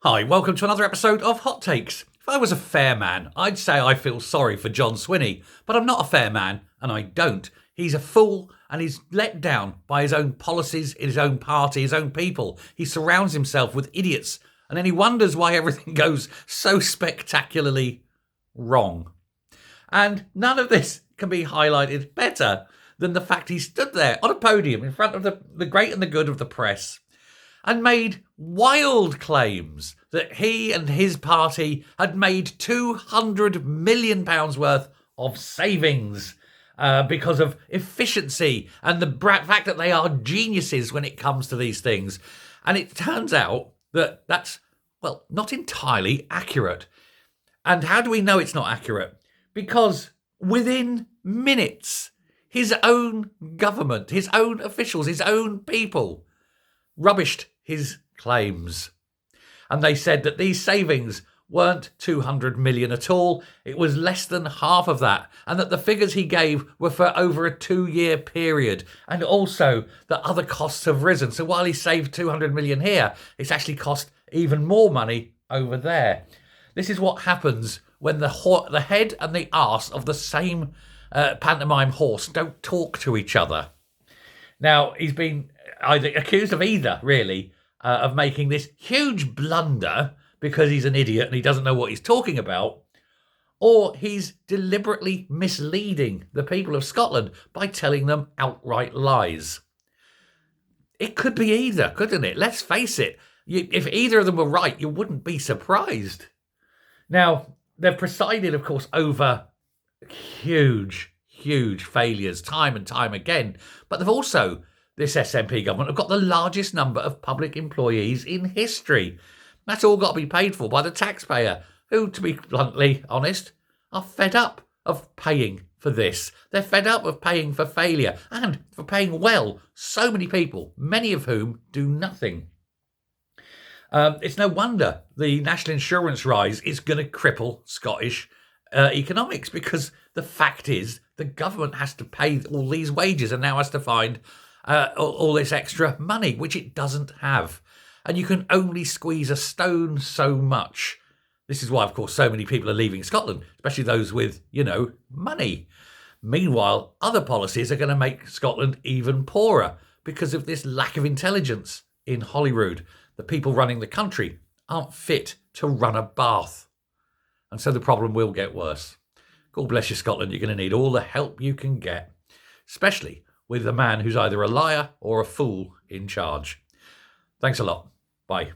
Hi, welcome to another episode of Hot Takes. If I was a fair man, I'd say I feel sorry for John Swinney, but I'm not a fair man, and I don't. He's a fool, and he's let down by his own policies, his own party, his own people. He surrounds himself with idiots, and then he wonders why everything goes so spectacularly wrong. And none of this can be highlighted better than the fact he stood there on a podium in front of the great and the good of the press and made wild claims that he and his party had made £200 million worth of savings because of efficiency and the fact that they are geniuses when it comes to these things. And it turns out that that's, well, not entirely accurate. And how do we know it's not accurate? Because within minutes, his own government, his own officials, his own people rubbished his claims. And they said that these savings weren't 200 million at all. It was less than half of that. And that the figures he gave were for over a 2-year period. And also that other costs have risen. So while he saved 200 million here, it's actually cost even more money over there. This is what happens when the head and the arse of the same pantomime horse don't talk to each other. Now, he's been either accused of really, of making this huge blunder because he's an idiot and he doesn't know what he's talking about, or he's deliberately misleading the people of Scotland by telling them outright lies. It could be either, couldn't it? Let's face it. If either of them were right, you wouldn't be surprised. Now, they've presided, of course, over huge failures time and time again, but they've also, this SNP government, have got the largest number of public employees in history. That's all got to be paid for by the taxpayer, who, to be bluntly honest, are fed up of paying for this. They're fed up of paying for failure and for paying well so many people, many of whom do nothing. It's no wonder the national insurance rise is going to cripple Scottish economics, because the fact is the government has to pay all these wages and now has to find all this extra money, which it doesn't have. And you can only squeeze a stone so much. This is why, of course, so many people are leaving Scotland, especially those with, money. Meanwhile, other policies are going to make Scotland even poorer because of this lack of intelligence in Holyrood. The people running the country aren't fit to run a bath. And so the problem will get worse. God bless you, Scotland. You're going to need all the help you can get, especially with a man who's either a liar or a fool in charge. Thanks a lot. Bye.